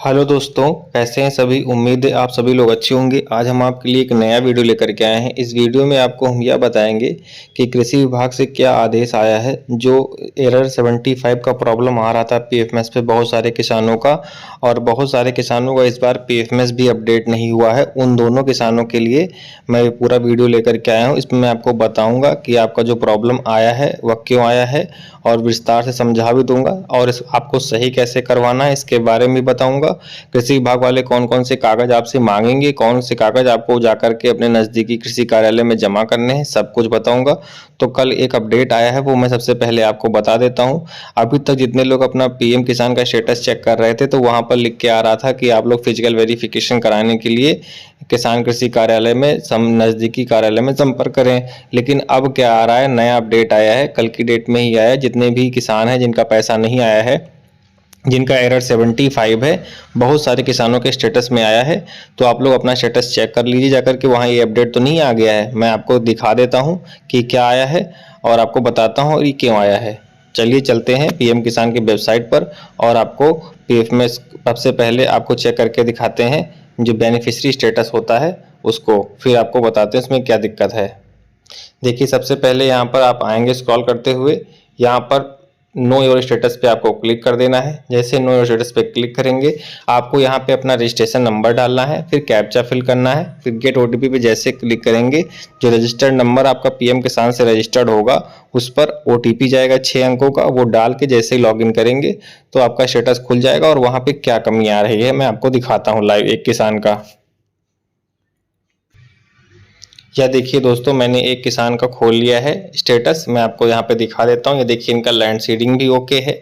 Hello दोस्तों, कैसे हैं सभी। उम्मीद है आप सभी लोग अच्छे होंगे। आज हम आपके लिए एक नया वीडियो लेकर के आए हैं। इस वीडियो में आपको हम यह बताएंगे कि कृषि विभाग से क्या आदेश आया है। जो एरर 75 का प्रॉब्लम आ रहा था पीएफएमएस पे बहुत सारे किसानों का, और बहुत सारे किसानों का इस बार पीएफएमएस भी अपडेट नहीं हुआ है। उन दोनों किसानों के लिए मैं पूरा वीडियो लेकर के आया हूँ। इसमें मैं आपको बताऊँगा कि आपका जो प्रॉब्लम आया है वह क्यों आया है, और विस्तार से समझा भी दूंगा, और इस आपको सही कैसे करवाना है इसके बारे में बताऊंगा। कृषि विभाग वाले कौन कौन से कागज आपसे मांगेंगे, कौन से कागज आपको जाकर के अपने नजदीकी कृषि कार्यालय में जमा करने हैं, सब कुछ बताऊंगा। तो कल एक अपडेट आया है, वो मैं सबसे पहले आपको बता देता हूं। अभी तक जितने लोग अपना पीएम किसान का स्टेटस चेक कर रहे थे तो वहां पर लिख के आ रहा था कि आप लोग फिजिकल वेरिफिकेशन कराने के लिए किसान कृषि कार्यालय में नजदीकी कार्यालय में संपर्क करें। लेकिन अब क्या आ रहा है, नया अपडेट आया है, कल की डेट में ही आया है। जितने भी किसान हैं जिनका पैसा नहीं आया है, जिनका एरर 75 है, बहुत सारे किसानों के स्टेटस में आया है। तो आप लोग अपना स्टेटस चेक कर लीजिए जाकर के, वहाँ ये अपडेट तो नहीं आ गया है। मैं आपको दिखा देता हूँ कि क्या आया है और आपको बताता हूँ ये क्यों आया है। चलिए चलते हैं पीएम किसान की वेबसाइट पर, और आपको पीएफ में सबसे पहले आपको चेक करके दिखाते हैं जो बेनिफिशियरी स्टेटस होता है उसको, फिर आपको बताते हैं इसमें क्या दिक्कत है। देखिए, सबसे पहले यहाँ पर आप आएंगे स्क्रॉल करते हुए, यहाँ पर नो योर स्टेटस पे आपको क्लिक कर देना है। जैसे नो योर स्टेटस पे क्लिक करेंगे, आपको यहाँ पे अपना रजिस्ट्रेशन नंबर डालना है, फिर कैप्चा फिल करना है, फिर गेट ओटीपी पे जैसे क्लिक करेंगे, जो रजिस्टर्ड नंबर आपका पीएम किसान से रजिस्टर्ड होगा उस पर ओटीपी जाएगा 6 अंकों का, वो डाल के जैसे ही लॉगिन करेंगे तो आपका स्टेटस खुल जाएगा। और वहाँ पे क्या कमी आ रही है मैं आपको दिखाता हूँ लाइव एक किसान का। यह देखिए दोस्तों, मैंने एक किसान का खोल लिया है स्टेटस, मैं आपको यहाँ पे दिखा देता हूँ। ये देखिए, इनका लैंड सीडिंग भी ओके है,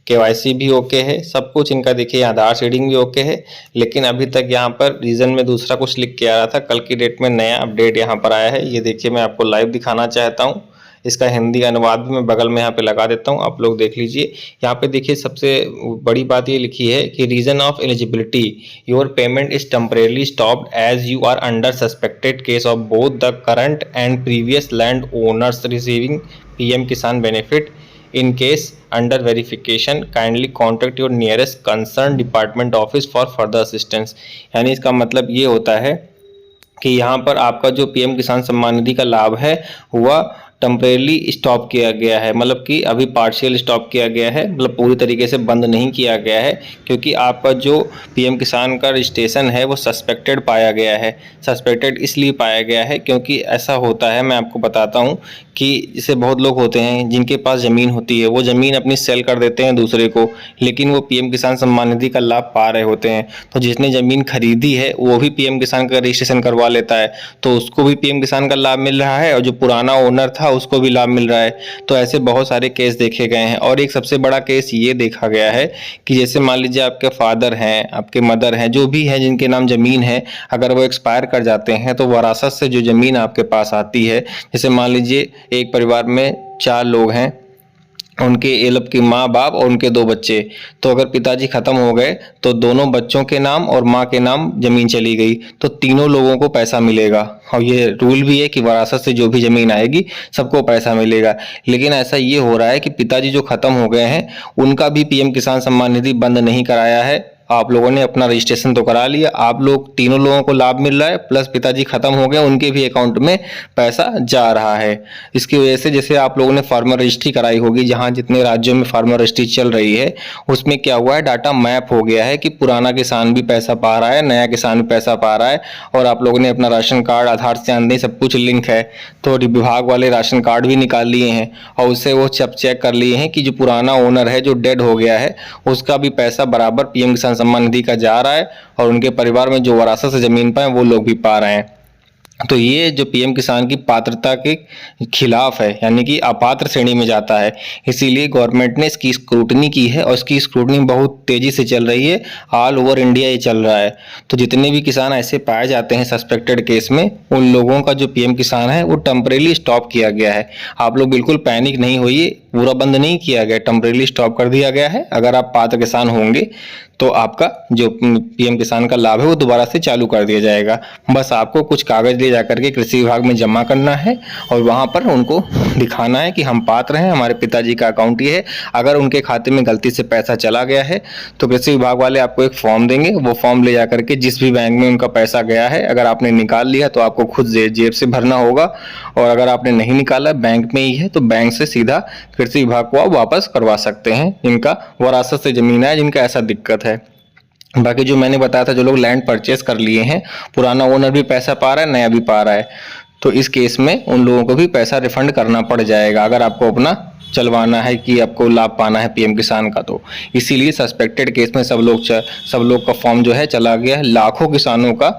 केवाईसी भी ओके है, सब कुछ इनका देखिए, आधार सीडिंग भी ओके है। लेकिन अभी तक यहाँ पर रीजन में दूसरा कुछ लिख के आ रहा था। कल की डेट में नया अपडेट यहाँ पर आया है। ये देखिए, मैं आपको लाइव दिखाना चाहता हूँ। इसका हिंदी अनुवाद भी मैं बगल में यहाँ पे लगा देता हूँ, आप लोग देख लीजिए। यहाँ पे देखिए, सबसे बड़ी बात ये लिखी है कि reason of eligibility, your payment is temporarily stopped as you are under suspected case of both the current and previous land owners receiving PM Kisan benefit. In case under verification kindly contact your nearest concern department office for further assistance. यानी इसका मतलब ये होता है कि यहाँ पर आपका जो पीएम किसान सम्मान निधि का लाभ है वह टेम्परेली स्टॉप किया गया है, मतलब कि अभी पार्शियल स्टॉप किया गया है, मतलब पूरी तरीके से बंद नहीं किया गया है। क्योंकि आपका जो पीएम किसान का रजिस्ट्रेशन है वो सस्पेक्टेड पाया गया है। सस्पेक्टेड इसलिए पाया गया है क्योंकि ऐसा होता है, मैं आपको बताता हूँ कि जैसे बहुत लोग होते हैं जिनके पास ज़मीन होती है, वो ज़मीन अपनी सेल कर देते हैं दूसरे को, लेकिन वो पीएम किसान सम्मान निधि का लाभ पा रहे होते हैं। तो जिसने ज़मीन खरीदी है वो भी पीएम किसान का रजिस्ट्रेशन करवा लेता है, तो उसको भी पीएम किसान का लाभ मिल रहा है, और जो पुराना ओनर था उसको भी लाभ मिल रहा है। तो ऐसे बहुत सारे केस देखे गए हैं। और एक सबसे बड़ा केस ये देखा गया है कि जैसे मान लीजिए आपके फादर हैं, आपके मदर हैं, जो भी हैं जिनके नाम ज़मीन है, अगर वो एक्सपायर कर जाते हैं तो वरासत से जो ज़मीन आपके पास आती है, जैसे मान लीजिए एक परिवार में 4 लोग हैं, उनके मतलब कि माँ बाप और उनके 2 बच्चे, तो अगर पिताजी खत्म हो गए तो दोनों बच्चों के नाम और माँ के नाम जमीन चली गई तो तीनों लोगों को पैसा मिलेगा। और ये रूल भी है कि वरासत से जो भी जमीन आएगी सबको पैसा मिलेगा। लेकिन ऐसा ये हो रहा है कि पिताजी जो खत्म हो गए हैं उनका भी पीएम किसान सम्मान निधि बंद नहीं कराया है। आप लोगों ने अपना रजिस्ट्रेशन तो करा लिया, आप लोग तीनों लोगों को लाभ मिल रहा है, प्लस पिताजी खत्म हो गए उनके भी अकाउंट में पैसा जा रहा है। इसकी वजह से जैसे आप लोगों ने फार्मर रजिस्ट्री कराई होगी, जहां जितने राज्यों में फार्मर रजिस्ट्री चल रही है उसमें क्या हुआ है, डाटा मैप हो गया है कि पुराना किसान भी पैसा पा रहा है, नया किसान भी पैसा पा रहा है। और आप लोगों ने अपना राशन कार्ड, आधार से आमदनी सब कुछ लिंक है, तो विभाग वाले राशन कार्ड भी निकाल लिए हैं, और उससे वो सब चेक कर लिए हैं कि जो पुराना ओनर है जो डेड हो गया है उसका भी पैसा बराबर पीएम किसान सम्मान निधि का जा रहा है, और उनके परिवार में जो वरासत से जमीन पाए वो लोग भी पा रहे हैं। तो ये जो पीएम किसान की पात्रता के खिलाफ है, यानी कि अपात्र श्रेणी में जाता है। इसीलिए गवर्नमेंट ने इसकी स्क्रूटनी की है, और इसकी स्क्रूटनी बहुत तेजी से चल रही है, ऑल ओवर इंडिया ये चल रहा है। तो जितने भी किसान ऐसे पाए जाते हैं सस्पेक्टेड केस में, उन लोगों का जो पीएम किसान है वो टेम्परेली स्टॉप किया गया है। आप लोग बिल्कुल पैनिक नहीं होइए, पूरा बंद नहीं किया गया, टेम्परेली स्टॉप कर दिया गया है। अगर आप पात्र किसान होंगे तो आपका जो पीएम किसान का लाभ है वो दोबारा से चालू कर दिया जाएगा। बस आपको कुछ कागज ले जाकर के कृषि विभाग में जमा करना है और वहां पर उनको दिखाना है कि हम पात्र हैं, हमारे पिताजी का अकाउंट ये है। अगर उनके खाते में गलती से पैसा चला गया है तो कृषि विभाग वाले आपको एक फॉर्म देंगे, वो फॉर्म ले जा करके जिस भी बैंक में उनका पैसा गया है, अगर आपने निकाल लिया तो आपको खुद जेब से भरना होगा, और अगर आपने नहीं निकाला बैंक में ही है तो बैंक से सीधा कृषि विभाग को आप वापस करवा सकते हैं, जिनका वरासत से जमीन है, जिनका ऐसा दिक्कत है। बाकी जो मैंने बताया था, जो लोग लैंड परचेस कर लिए हैं, पुराना ओनर भी पैसा पा रहा है, नया भी पा रहा है, तो इस केस में उन लोगों को भी पैसा रिफंड करना पड़ जाएगा अगर आपको अपना चलवाना है कि आपको लाभ पाना है पीएम किसान का। तो इसीलिए सस्पेक्टेड केस में सब लोग का फॉर्म जो है चला गया है। लाखों किसानों का,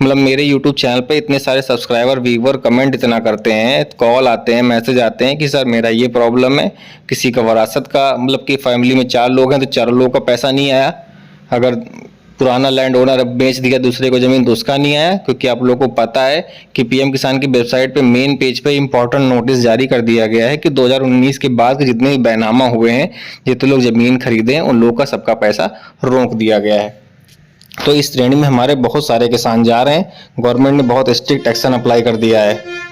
मतलब मेरे यूट्यूब चैनल पे इतने सारे सब्सक्राइबर, व्यूअर कमेंट इतना करते हैं, कॉल आते हैं, मैसेज आते हैं कि सर मेरा ये प्रॉब्लम है, किसी का वरासत का, मतलब कि फैमिली में 4 लोग हैं तो 4 लोगों का पैसा नहीं आया, अगर पुराना लैंड ओनर अब बेच दिया दूसरे को जमीन तो उसका नहीं आया। क्योंकि आप लोगों को पता है कि पीएम किसान की वेबसाइट पे मेन पेज पे इंपॉर्टेंट नोटिस जारी कर दिया गया है कि 2019 के बाद के जितने भी बैनामा हुए हैं, जितने लोग जमीन खरीदे हैं, उन लोगों का सबका पैसा रोक दिया गया है। तो इस श्रेणी में हमारे बहुत सारे किसान जा रहे हैं, गवर्नमेंट ने बहुत स्ट्रिक्ट एक्शन अप्लाई कर दिया है।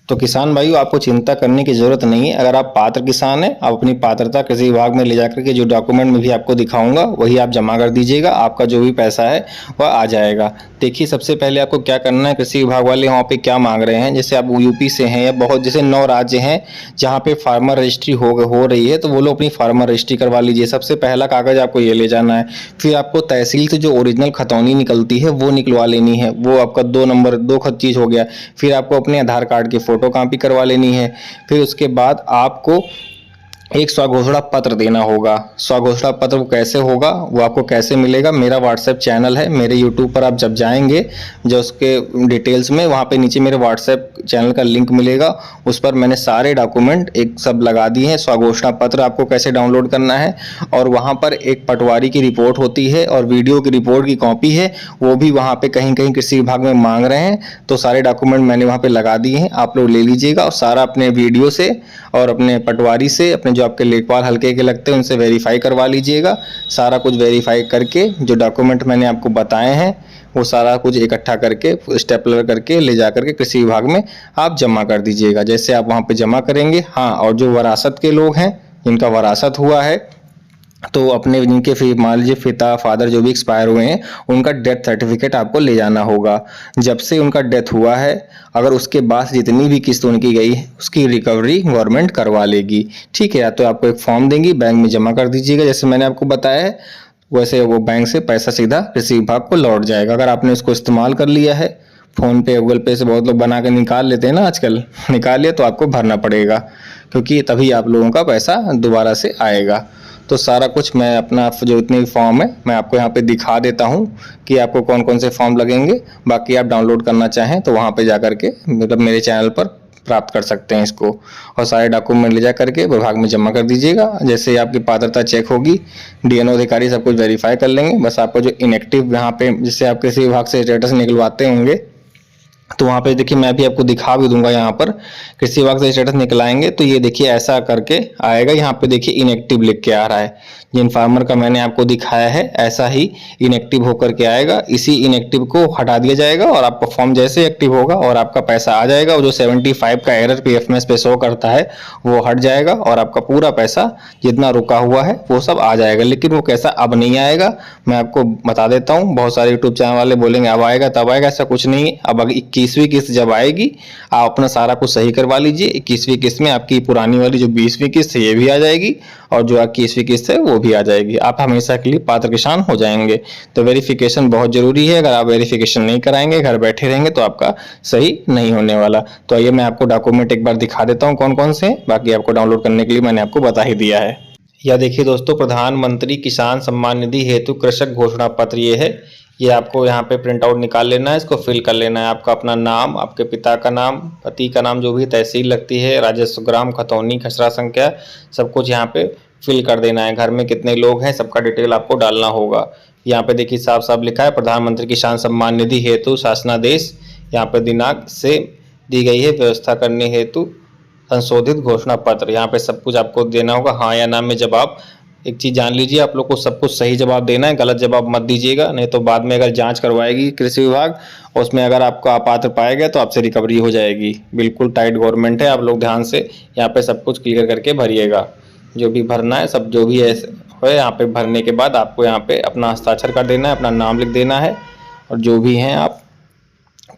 तो किसान भाइयों, आपको चिंता करने की जरूरत नहीं है। अगर आप पात्र किसान हैं, आप अपनी पात्रता कृषि विभाग में ले जाकर के जो डॉक्यूमेंट में भी आपको दिखाऊंगा वही आप जमा कर दीजिएगा, आपका जो भी पैसा है वह आ जाएगा। देखिए, सबसे पहले आपको क्या करना है, कृषि विभाग वाले वहाँ पे क्या मांग रहे हैं। जैसे आप यूपी से हैं या बहुत जैसे 9 राज्य हैं जहाँ पे फार्मर रजिस्ट्री हो रही है, तो वो लोग अपनी फार्मर रजिस्ट्री करवा लीजिए। सबसे पहला कागज आपको ये ले जाना है। फिर आपको तहसील से जो ओरिजिनल खतौनी निकलती है वो निकलवा लेनी है, वो आपका 2 नंबर 2 खत चीज हो गया। फिर आपको अपने आधार कार्ड की फोटो कॉपी करवा लेनी है। फिर उसके बाद आपको एक स्वघोषणा पत्र देना होगा। स्वघोषणा पत्र वो कैसे होगा, वो आपको कैसे मिलेगा, मेरा व्हाट्सएप चैनल है, मेरे यूट्यूब पर आप जब जाएंगे जो उसके डिटेल्स में, वहाँ पे नीचे मेरे व्हाट्सएप चैनल का लिंक मिलेगा, उस पर मैंने सारे डॉक्यूमेंट एक सब लगा दिए हैं। स्वघोषणा पत्र आपको कैसे डाउनलोड करना है, और वहाँ पर एक पटवारी की रिपोर्ट होती है और वीडियो की रिपोर्ट की कॉपी है, वो भी वहाँ पे कहीं कहीं कृषि विभाग में मांग रहे हैं। तो सारे डॉक्यूमेंट मैंने वहाँ पे लगा दिए हैं, आप लोग ले लीजिएगा और सारा अपने वीडियो से और अपने पटवारी से, अपने जो आपके लेखपाल हल्के के लगते हैं उनसे वेरीफाई करवा लीजिएगा। सारा कुछ वेरीफाई करके जो डॉक्यूमेंट मैंने आपको बताए हैं वो सारा कुछ इकट्ठा करके स्टेपलर करके ले जा करके कृषि विभाग में आप जमा कर दीजिएगा। जैसे आप वहाँ पे जमा करेंगे, हाँ, और जो वरासत के लोग हैं जिनका वरासत हुआ है, तो अपने जिनके फिर मान लीजिए पिता फादर जो भी एक्सपायर हुए हैं, उनका डेथ सर्टिफिकेट आपको ले जाना होगा। जब से उनका डेथ हुआ है, अगर उसके बाद जितनी भी किस्त उनकी गई है उसकी रिकवरी गवर्नमेंट करवा लेगी। ठीक है, या तो आपको एक फॉर्म देंगी, बैंक में जमा कर दीजिएगा जैसे मैंने आपको बताया है, वैसे वो बैंक से पैसा सीधा कृषि विभाग को लौट जाएगा। अगर आपने उसको इस्तेमाल कर लिया है, फोन पे गूगल पे से बहुत लोग बना के निकाल लेते हैं ना आजकल, निकाल लिया तो आपको भरना पड़ेगा, क्योंकि तभी आप लोगों का पैसा दोबारा से आएगा। तो सारा कुछ मैं अपना जो इतने भी फॉर्म है मैं आपको यहाँ पे दिखा देता हूँ कि आपको कौन कौन से फॉर्म लगेंगे। बाकी आप डाउनलोड करना चाहें तो वहाँ पे जा करके मतलब मेरे चैनल पर प्राप्त कर सकते हैं इसको, और सारे डॉक्यूमेंट ले जा करके विभाग में जमा कर दीजिएगा। जैसे ही आपकी पात्रता चेक होगी, डीएनओ अधिकारी सब कुछ वेरीफाई कर लेंगे। बस आपको जो इनएक्टिव यहाँ पे, जिससे आप किसी विभाग से स्टेटस निकलवाते होंगे, तो वहाँ पे देखिए मैं भी आपको दिखा भी दूंगा। यहाँ पर कृषि विभाग से स्टेटस निकलाएंगे तो ये देखिए ऐसा करके आएगा। यहाँ पे देखिए इनएक्टिव लिख के आ रहा है, जिन फार्मर का मैंने आपको दिखाया है ऐसा ही इनएक्टिव होकर के आएगा। इसी इनएक्टिव को हटा दिया जाएगा और आपका फॉर्म जैसे एक्टिव होगा और आपका पैसा आ जाएगा। और जो 75 का एरर पीएफएमएस पे शो करता है वो हट जाएगा और आपका पूरा पैसा जितना रुका हुआ है वो सब आ जाएगा। लेकिन वो कैसा अब नहीं आएगा, मैं आपको बता देता हूँ। बहुत सारे यूट्यूब चैनल वाले बोलेंगे अब आएगा तब आएगा, ऐसा कुछ नहीं है। अब 21वीं किस्त जब आएगी आप अपना सारा कुछ सही करवा लीजिए। 21वीं किस्त में आपकी पुरानी वाली जो 20वीं किस्त है ये भी आ जाएगी और जो 21वीं किस्त है वो भी आ जाएगी। आप हमेशा के लिए पात्र किसान हो जाएंगे। तो वेरिफिकेशन बहुत जरूरी है। अगर आप वेरिफिकेशन नहीं कराएंगे, घर बैठे रहेंगे, तो आपका सही नहीं होने वाला। तो आइए मैं आपको डॉक्यूमेंट एक बार दिखा देता हूँ कौन कौन से हैं। बाकी आपको डाउनलोड करने के लिए मैंने आपको बता ही दिया है। या देखिए दोस्तों, प्रधानमंत्री किसान सम्मान निधि हेतु कृषक घोषणा पत्र ये है। ये आपको यहाँ पे प्रिंट आउट निकाल लेना है, इसको फिल कर लेना है। आपका अपना नाम, आपके पिता का नाम, पति का नाम, जो भी तहसील लगती है, राजस्व ग्राम, खतौनी, खसरा संख्या, सब कुछ यहाँ पे फिल कर देना है। घर में कितने लोग हैं सबका डिटेल आपको डालना होगा। यहाँ पे देखिए साफ साफ लिखा है प्रधानमंत्री किसान सम्मान निधि हेतु शासनादेश, यहाँ पे दिनांक से दी गई है, व्यवस्था करने हेतु संशोधित घोषणा पत्र। यहाँ पे सब कुछ आपको देना होगा हाँ या ना में जवाब एक चीज़ जान लीजिए, आप लोग को सब कुछ सही जवाब देना है, गलत जवाब मत दीजिएगा, नहीं तो बाद में अगर जांच करवाएगी कृषि विभाग और उसमें अगर आपको अपात्र पाया गया तो आपसे रिकवरी हो जाएगी। बिल्कुल टाइट गवर्नमेंट है, आप लोग ध्यान से यहाँ पे सब कुछ क्लियर करके भरिएगा। जो भी भरना है सब जो भी है यहाँ पे भरने के बाद आपको यहाँ पे अपना हस्ताक्षर कर देना है, अपना नाम लिख देना है, और जो भी हैं आप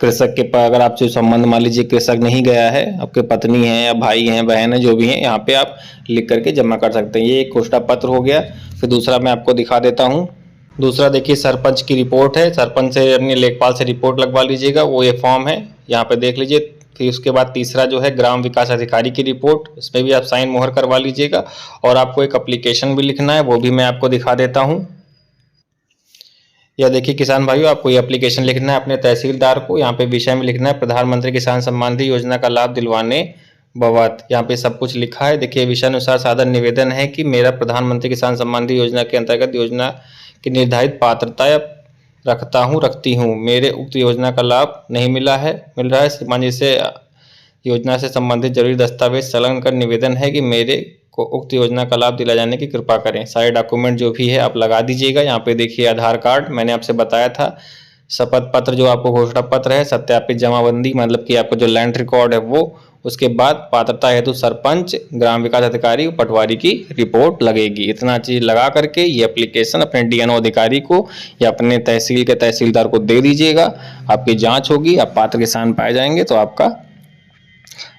कृषक के पास, अगर आपसे संबंध मान लीजिए कृषक नहीं गया है, आपके पत्नी है या भाई हैं बहन है जो भी हैं, यहाँ पे आप लिख करके जमा कर सकते हैं। ये एक घोषणा पत्र हो गया। फिर दूसरा मैं आपको दिखा देता हूँ। दूसरा देखिए सरपंच की रिपोर्ट है, सरपंच से अपने लेखपाल से रिपोर्ट लगवा लीजिएगा, वो ये फॉर्म है यहाँ पे देख लीजिए। फिर उसके बाद तीसरा जो है ग्राम विकास अधिकारी की रिपोर्ट, इसमें भी आप साइन मोहर करवा लीजिएगा, और आपको एक एप्लीकेशन भी लिखना है, वो भी मैं आपको दिखा देता हूँ। या देखिए किसान भाइयों, आपको ये एप्लीकेशन लिखना है अपने तहसीलदार को। यहाँ पे विषय में लिखना है प्रधानमंत्री किसान सम्मान निधि योजना का लाभ दिलवाने बवत। यहाँ पे सब कुछ लिखा है। देखिए विषय अनुसार सादर निवेदन है कि मेरा प्रधानमंत्री किसान सम्मान निधि योजना के अंतर्गत योजना की निर्धारित पात्रता या रखती हूँ, मेरे उक्त योजना का लाभ नहीं मिल रहा है। श्रीमान जी से योजना से संबंधित जरूरी दस्तावेज संलग्न कर निवेदन है कि मेरे को उक्त योजना का लाभ दिला जाने की कृपा करें। सारे डॉक्यूमेंट जो भी है आप लगा दीजिएगा। यहाँ पे देखिए आधार कार्ड मैंने आपसे बताया था, शपथ पत्र जो आपको घोषणा पत्र है, सत्यापित जमाबंदी मतलब कि आपको जो लैंड रिकॉर्ड है वो, उसके बाद पात्रता हेतु सरपंच, ग्राम विकास अधिकारी, पटवारी की रिपोर्ट लगेगी। इतना चीज लगा करके ये एप्लीकेशन अपने डीएनओ अधिकारी को या अपने तहसील के तहसीलदार को दे दीजिएगा। आपकी जांच होगी, आप पात्र किसान पाए जाएंगे तो आपका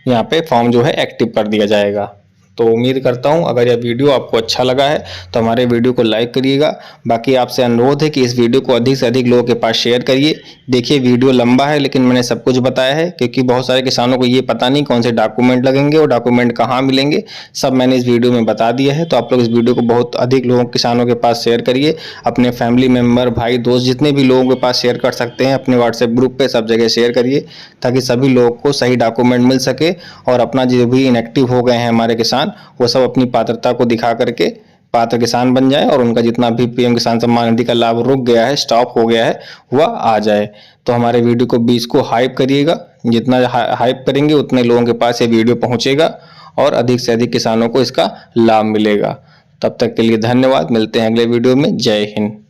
यहाँ पे फॉर्म जो है एक्टिव कर दिया जाएगा। तो उम्मीद करता हूँ अगर यह वीडियो आपको अच्छा लगा है तो हमारे वीडियो को लाइक करिएगा। बाकी आपसे अनुरोध है कि इस वीडियो को अधिक से अधिक लोगों के पास शेयर करिए। देखिए वीडियो लंबा है लेकिन मैंने सब कुछ बताया है, क्योंकि बहुत सारे किसानों को ये पता नहीं कौन से डॉक्यूमेंट लगेंगे और डॉक्यूमेंट कहाँ मिलेंगे, सब मैंने इस वीडियो में बता दिया है। तो आप लोग इस वीडियो को बहुत अधिक लोगों किसानों के पास शेयर करिए, अपने फैमिली मेम्बर, भाई, दोस्त, जितने भी लोगों के पास शेयर कर सकते हैं अपने व्हाट्सएप ग्रुप पे सब जगह शेयर करिए, ताकि सभी लोगों को सही डॉक्यूमेंट मिल सके और अपना जो भी इनएक्टिव हो गए हैं हमारे किसान, वो सब अपनी पात्रता को दिखा करके पात्र किसान बन जाए और उनका जितना भी पीएम किसान सम्मान निधि का लाभ रुक गया है, स्टॉप हो गया है, वह आ जाए। तो हमारे वीडियो को 20 को हाइप करिएगा, जितना हाइप करेंगे उतने लोगों के पास ये वीडियो पहुंचेगा और अधिक से अधिक किसानों को इसका लाभ मिलेगा। तब तक के लिए धन्यवाद, मिलते हैं अगले वीडियो में। जय हिंद।